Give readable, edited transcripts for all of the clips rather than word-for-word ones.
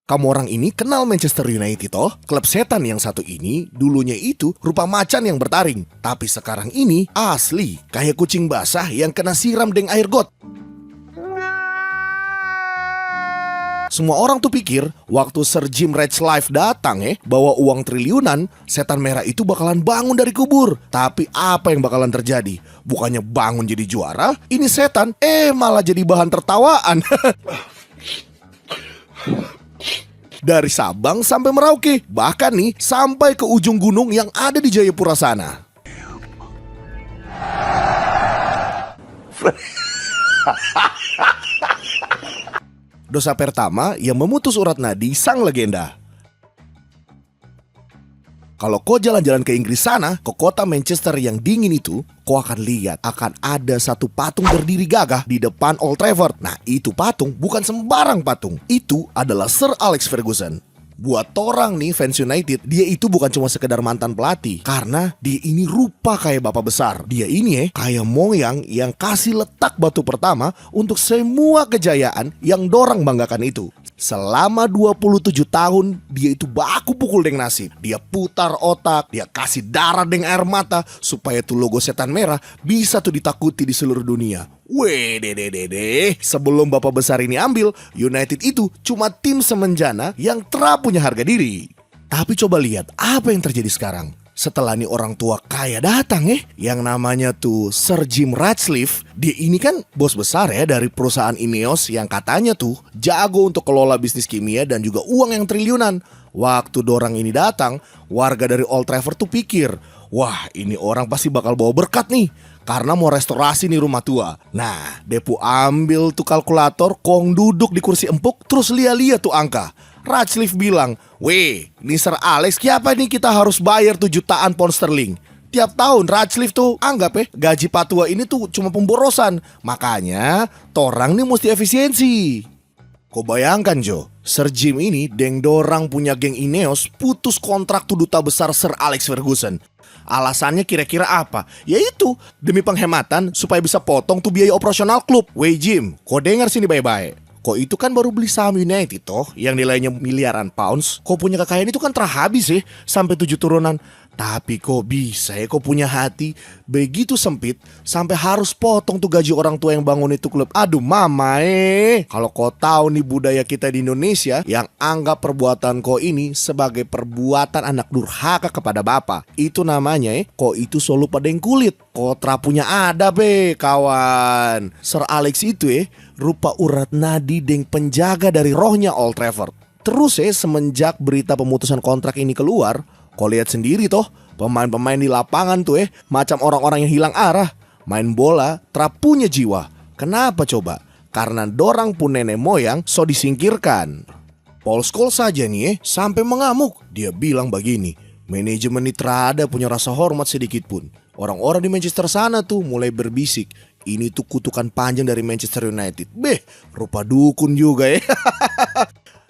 Kamu orang ini kenal Manchester United toh? Klub setan yang satu ini dulunya itu rupa macan yang bertaring. Tapi sekarang ini asli kayak kucing basah yang kena siram dengan air got. Semua orang tuh pikir waktu Sir Jim Ratcliffe datang bawa uang triliunan, setan merah itu bakalan bangun dari kubur. Tapi apa yang bakalan terjadi? Bukannya bangun jadi juara, ini setan malah jadi bahan tertawaan. Dari Sabang sampai Merauke, bahkan nih sampai ke ujung gunung yang ada di Jayapura sana. Dosa pertama yang memutus urat nadi sang legenda. Kalau kau jalan-jalan ke Inggris sana, ke kota Manchester yang dingin itu, kau akan lihat akan ada satu patung berdiri gagah di depan Old Trafford. Nah, itu patung bukan sembarang patung. Itu adalah Sir Alex Ferguson. Buat orang nih fans United, dia itu bukan cuma sekedar mantan pelatih, karena dia ini rupa kayak bapak besar. Dia ini kayak moyang yang kasih letak batu pertama untuk semua kejayaan yang dorang banggakan itu. Selama 27 tahun dia itu baku pukul dengan nasib. Dia putar otak, dia kasih darah dengan air mata supaya tuh logo setan merah bisa tuh ditakuti di seluruh dunia. Sebelum bapak besar ini ambil, United itu cuma tim semenjana yang punya harga diri. Tapi coba lihat apa yang terjadi sekarang. Setelah nih orang tua kaya datang yang namanya tuh Sir Jim Ratcliffe. Dia ini kan bos besar dari perusahaan Ineos yang katanya tuh jago untuk kelola bisnis kimia dan juga uang yang triliunan. Waktu dorang ini datang, warga dari Old Trafford tuh pikir, wah ini orang pasti bakal bawa berkat nih, karena mau restorasi nih rumah tua. Nah, Depu ambil tuh kalkulator, Kong duduk di kursi empuk, terus lihat tuh angka. Ratcliffe bilang, weh, ini Sir Alex, siapa nih kita harus bayar 7 jutaan pound sterling. Tiap tahun Ratcliffe tuh anggap gaji patua ini tuh cuma pemborosan. Makanya, torang nih mesti efisiensi. Kau bayangkan Jo, Sir Jim ini deng dorang punya geng Ineos putus kontrak tuh duta besar Sir Alex Ferguson. Alasannya kira-kira apa? Yaitu demi penghematan supaya bisa potong tuh biaya operasional klub. Wey Jim, kau dengar sini baik-baik. Kau itu kan baru beli saham United toh yang nilainya miliaran pounds. Kau punya kekayaan itu kan terhabis sampai 7 turunan. Tapi kok bisa kau punya hati begitu sempit sampai harus potong tuh gaji orang tua yang bangun itu klub. Aduh mama Kalau kau tahu nih budaya kita di Indonesia yang anggap perbuatan kau ini sebagai perbuatan anak durhaka kepada bapak. Itu namanya kau itu solo padeng kulit. Kau punya ada kawan. Sir Alex itu rupa urat nadi deng penjaga dari rohnya Old Trafford. Terus semenjak berita pemutusan kontrak ini keluar, kau lihat sendiri toh, pemain-pemain di lapangan tuh macam orang-orang yang hilang arah. Main bola punya jiwa. Kenapa coba? Karena dorang pun nenek moyang so disingkirkan. Paul Scholes saja nih sampai mengamuk. Dia bilang begini, manajemen ini terada punya rasa hormat sedikit pun. Orang-orang di Manchester sana tuh mulai berbisik, ini tuh kutukan panjang dari Manchester United. Rupa dukun juga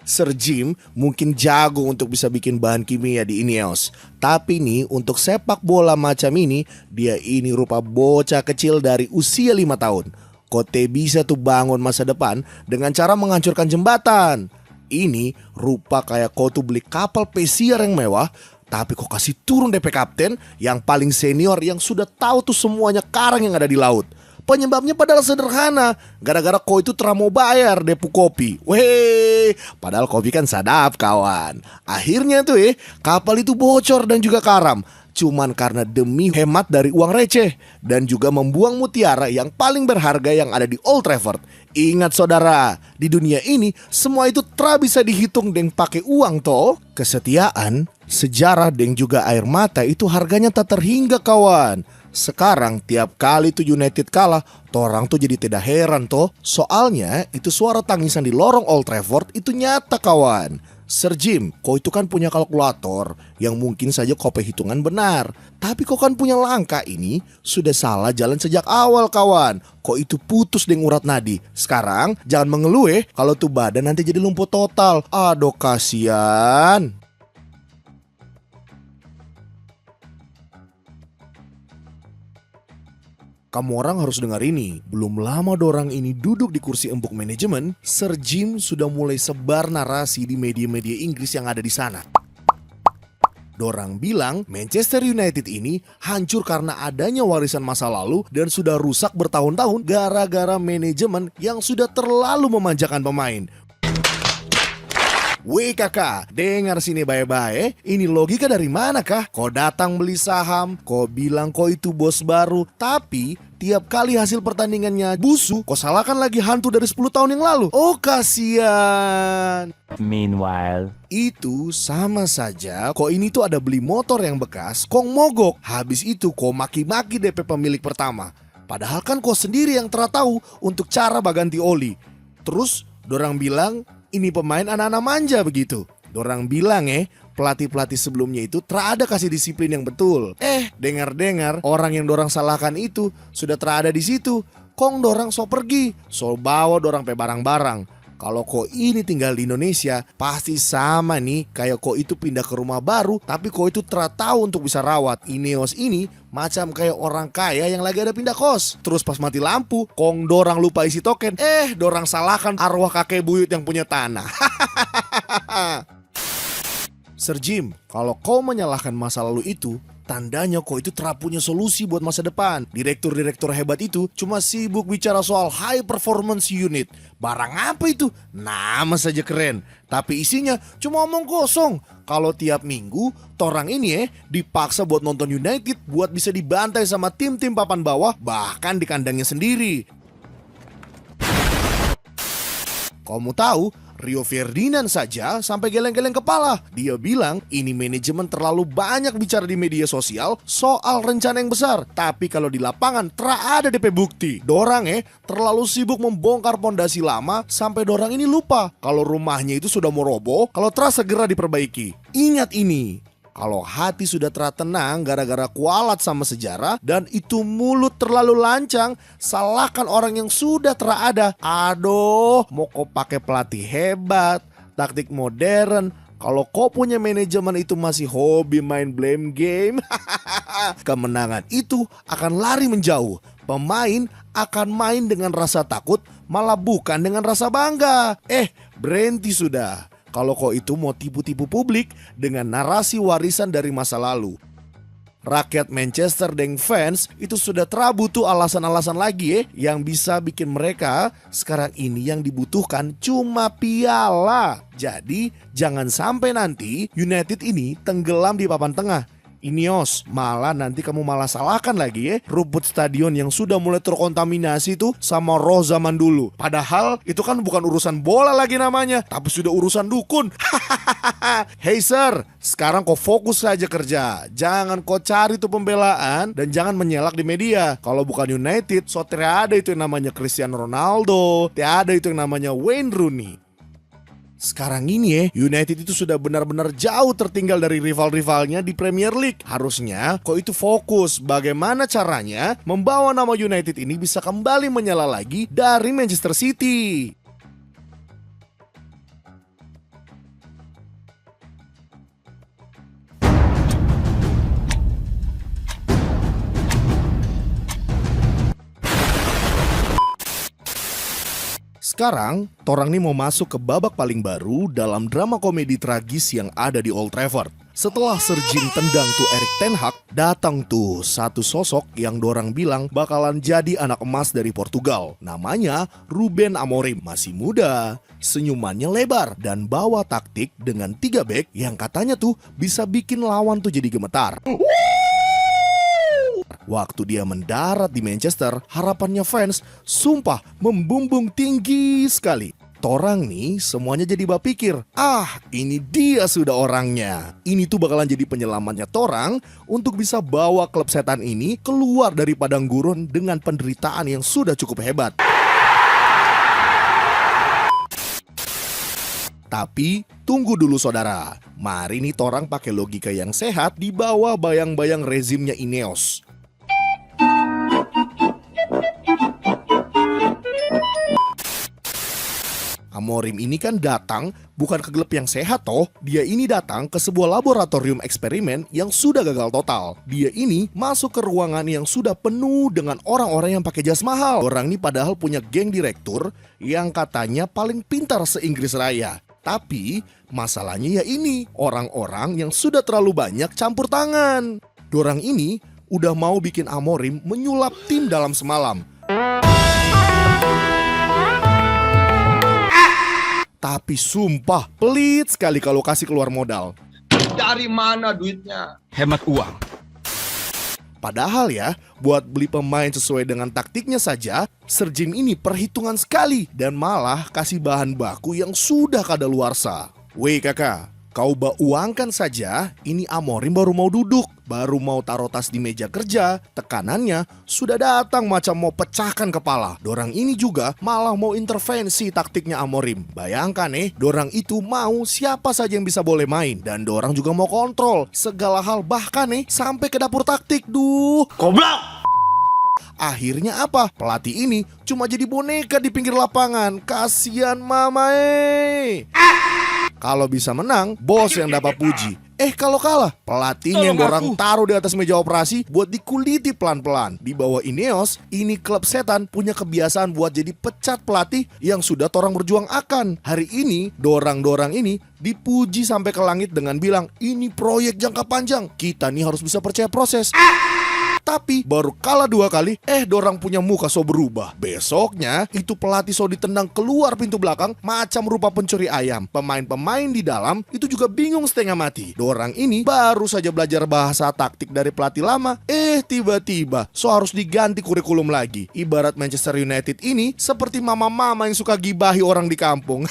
Sir Jim mungkin jago untuk bisa bikin bahan kimia di Ineos. Tapi nih untuk sepak bola macam ini, dia ini rupa bocah kecil dari usia 5 tahun. Kote bisa tuh bangun masa depan dengan cara menghancurkan jembatan. Ini rupa kayak kau tuh beli kapal pesiar yang mewah, tapi kau kasih turun DP kapten yang paling senior yang sudah tahu tuh semuanya karang yang ada di laut. Penyebabnya padahal sederhana, gara-gara kau itu mau bayar depu kopi. Padahal kopi kan sadap kawan. Akhirnya tuh kapal itu bocor dan juga karam. Cuman karena demi hemat dari uang receh dan juga membuang mutiara yang paling berharga yang ada di Old Trafford. Ingat saudara, di dunia ini semua itu bisa dihitung dengan pakai uang toh. Kesetiaan, sejarah dan juga air mata itu harganya tak terhingga kawan. Sekarang tiap kali tuh United kalah, torang tuh jadi tidak heran toh. Soalnya itu suara tangisan di lorong Old Trafford itu nyata kawan. Sir Jim, kau itu kan punya kalkulator yang mungkin saja kau hitungan benar. Tapi kau kan punya langkah ini sudah salah jalan sejak awal kawan. Kau itu putus dengan urat nadi. Sekarang jangan mengeluh kalau tuh badan nanti jadi lumpuh total. Aduh kasihan. Kamu orang harus dengar ini. Belum lama dorang ini duduk di kursi empuk manajemen, Sir Jim sudah mulai sebar narasi di media-media Inggris yang ada di sana. Dorang bilang Manchester United ini hancur karena adanya warisan masa lalu dan sudah rusak bertahun-tahun gara-gara manajemen yang sudah terlalu memanjakan pemain. Weh kakak, dengar sini baik-baik. Ini logika dari mana kah? Kau datang beli saham, kau bilang kau itu bos baru, tapi tiap kali hasil pertandingannya busuk, kau salahkan lagi hantu dari 10 tahun yang lalu. Oh kasihan. Meanwhile, itu sama saja kau ini tuh ada beli motor yang bekas, kau mogok. Habis itu kau maki-maki DP pemilik pertama. Padahal kan kau sendiri yang tahu untuk cara baganti oli. Terus dorang bilang ini pemain anak-anak manja begitu. Dorang bilang pelatih-pelatih sebelumnya itu terada kasih disiplin yang betul. Dengar-dengar orang yang dorang salahkan itu sudah terada di situ. Kong dorang so pergi, so bawa dorang pe barang-barang. Kalau kau ini tinggal di Indonesia, pasti sama nih kayak kau itu pindah ke rumah baru, tapi kau itu tahu untuk bisa rawat. Ineos ini macam kayak orang kaya yang lagi ada pindah kos. Terus pas mati lampu, kong dorang lupa isi token. Dorang salahkan arwah kakek buyut yang punya tanah. Sir Jim, kalau kau menyalahkan masa lalu itu, tandanya kau itu punya solusi buat masa depan. Direktur-direktur hebat itu cuma sibuk bicara soal high performance unit. Barang apa itu? Nama saja keren, tapi isinya cuma omong kosong. Kalau tiap minggu, torang ini dipaksa buat nonton United buat bisa dibantai sama tim-tim papan bawah, bahkan di kandangnya sendiri. Kamu tahu, Rio Ferdinand saja sampai geleng-geleng kepala. Dia bilang ini manajemen terlalu banyak bicara di media sosial soal rencana yang besar. Tapi kalau di lapangan ada DP bukti. Dorang terlalu sibuk membongkar pondasi lama sampai dorang ini lupa kalau rumahnya itu sudah mau roboh, kalau segera diperbaiki. Ingat ini. Kalau hati sudah tenang gara-gara kualat sama sejarah dan itu mulut terlalu lancang, salahkan orang yang sudah terada. Aduh, mau kau pakai pelatih hebat, taktik modern, kalau kau punya manajemen itu masih hobi main blame game, kemenangan itu akan lari menjauh. Pemain akan main dengan rasa takut, malah bukan dengan rasa bangga. Berhenti sudah. Kalau kau itu mau tipu-tipu publik dengan narasi warisan dari masa lalu. Rakyat Manchester dan fans itu sudah butuh alasan-alasan lagi yang bisa bikin mereka sekarang ini yang dibutuhkan cuma piala. Jadi jangan sampai nanti United ini tenggelam di papan tengah. Ineos, malah nanti kamu malah salahkan lagi rumput stadion yang sudah mulai terkontaminasi tuh sama roh zaman dulu. Padahal itu kan bukan urusan bola lagi namanya, tapi sudah urusan dukun. Hey sir, sekarang kau fokus saja kerja. Jangan kau cari tuh pembelaan dan jangan menyelak di media. Kalau bukan United, so tiada itu yang namanya Cristiano Ronaldo, tiada itu yang namanya Wayne Rooney. Sekarang ini United itu sudah benar-benar jauh tertinggal dari rival-rivalnya di Premier League. Harusnya kok itu fokus bagaimana caranya membawa nama United ini bisa kembali menyala lagi dari Manchester City. Sekarang, torang nih mau masuk ke babak paling baru dalam drama komedi tragis yang ada di Old Trafford. Setelah Sir Jim tendang tuh Erik ten Hag, datang tuh satu sosok yang dorang bilang bakalan jadi anak emas dari Portugal. Namanya Ruben Amorim, masih muda, senyumannya lebar, dan bawa taktik dengan 3 back yang katanya tuh bisa bikin lawan tuh jadi gemetar. Waktu dia mendarat di Manchester, harapannya fans sumpah membumbung tinggi sekali. Torang nih semuanya jadi bapikir, ini dia sudah orangnya. Ini tuh bakalan jadi penyelamatnya torang untuk bisa bawa klub setan ini keluar dari padang gurun dengan penderitaan yang sudah cukup hebat. Tapi tunggu dulu saudara, mari nih torang pakai logika yang sehat di bawah bayang-bayang rezimnya Ineos. Amorim ini kan datang bukan ke klub yang sehat toh. Dia ini datang ke sebuah laboratorium eksperimen yang sudah gagal total. Dia ini masuk ke ruangan yang sudah penuh dengan orang-orang yang pakai jas mahal. Orang ini padahal punya geng direktur yang katanya paling pintar se-Inggris Raya. Tapi masalahnya ya ini, orang-orang yang sudah terlalu banyak campur tangan. Dorang ini udah mau bikin Amorim menyulap tim dalam semalam. Tapi sumpah pelit sekali kalau kasih keluar modal. Dari mana duitnya? Hemat uang. Padahal ya, buat beli pemain sesuai dengan taktiknya saja, Sir Jim ini perhitungan sekali dan malah kasih bahan baku yang sudah kadaluarsa. Weh kakak, kau uangkan saja, ini Amorim baru mau duduk, baru mau taruh tas di meja kerja, tekanannya sudah datang macam mau pecahkan kepala. Dorang ini juga malah mau intervensi taktiknya Amorim. Bayangkan dorang itu mau siapa saja yang bisa boleh main, dan dorang juga mau kontrol segala hal, bahkan sampai ke dapur taktik. Duh, Goblok! akhirnya apa? Pelatih ini cuma jadi boneka di pinggir lapangan. Kasian mama Kalau bisa menang, bos yang dapat puji. Kalau kalah, pelatihnya yang dorang taruh di atas meja operasi buat dikuliti pelan-pelan. Di bawah Ineos, ini klub setan punya kebiasaan buat jadi pecat pelatih yang sudah torang berjuang akan. Hari ini, dorang-dorang ini dipuji sampai ke langit dengan bilang, ini proyek jangka panjang, kita nih harus bisa percaya proses. Tapi baru kalah 2 kali, dorang punya muka so berubah. Besoknya itu pelatih so ditendang keluar pintu belakang macam rupa pencuri ayam. Pemain-pemain di dalam itu juga bingung setengah mati. Dorang ini baru saja belajar bahasa taktik dari pelatih lama, tiba-tiba so harus diganti kurikulum lagi. Ibarat Manchester United ini seperti mama-mama yang suka gibahi orang di kampung.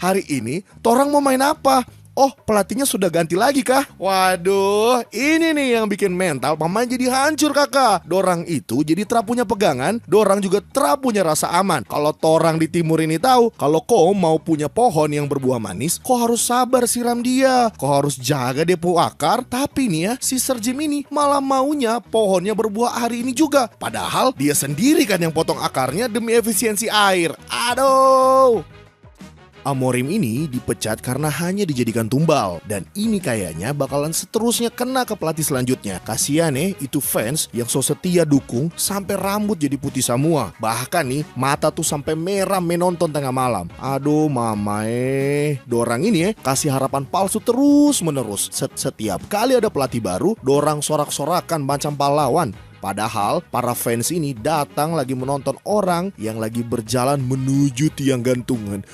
Hari ini torang mau main apa? Oh, pelatihnya sudah ganti lagi kah? Waduh, ini nih yang bikin mental pemain jadi hancur kakak. Dorang itu jadi punya pegangan, dorang juga punya rasa aman. Kalau torang di timur ini tahu, kalau kau mau punya pohon yang berbuah manis, kau harus sabar siram dia. Kau harus jaga depo akar. Tapi nih ya, si Sir Jim ini malah maunya pohonnya berbuah hari ini juga. Padahal dia sendiri kan yang potong akarnya demi efisiensi air. Aduh. Amorim ini dipecat karena hanya dijadikan tumbal, dan ini kayaknya bakalan seterusnya kena ke pelatih selanjutnya. Kasian itu fans yang so setia dukung sampai rambut jadi putih semua. Bahkan nih mata tuh sampai merah menonton tengah malam. Aduh mama dorang ini kasih harapan palsu terus menerus. Setiap kali ada pelatih baru, dorang sorak-sorakan macam pahlawan. Padahal para fans ini datang lagi menonton orang yang lagi berjalan menuju tiang gantungan.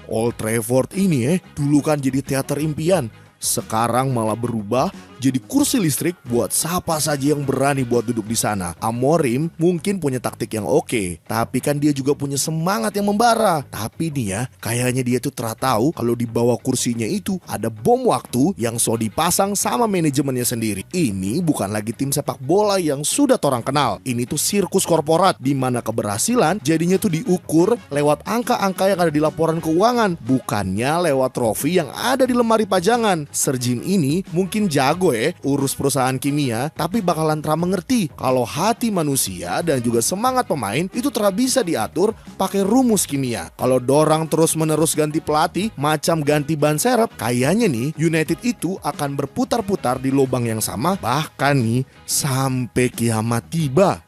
Old Trafford ini dulu kan jadi teater impian. Sekarang malah berubah jadi kursi listrik buat siapa saja yang berani buat duduk di sana. Amorim mungkin punya taktik yang oke, tapi kan dia juga punya semangat yang membara. Tapi nih ya, kayaknya dia tuh tahu kalau di bawah kursinya itu ada bom waktu yang so dipasang sama manajemennya sendiri. Ini bukan lagi tim sepak bola yang sudah torang kenal. Ini tuh sirkus korporat di mana keberhasilan jadinya tuh diukur lewat angka-angka yang ada di laporan keuangan, bukannya lewat trofi yang ada di lemari pajangan. Sir Jim ini mungkin jago urus perusahaan kimia, tapi bakalan mengerti kalau hati manusia dan juga semangat pemain itu bisa diatur pakai rumus kimia. Kalau dorang terus-menerus ganti pelatih macam ganti ban serep, kayaknya nih United itu akan berputar-putar di lubang yang sama, bahkan nih sampai kiamat tiba.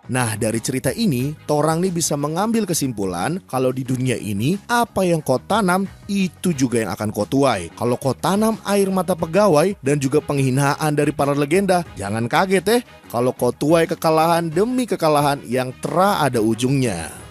Nah, dari cerita ini, torang nih bisa mengambil kesimpulan kalau di dunia ini apa yang kau tanam itu juga yang akan kau tuai. Kalau kau tanam air mata pegawai dan juga penghinaan dari para legenda, jangan kaget kalau kau tuai kekalahan demi kekalahan yang ada ujungnya.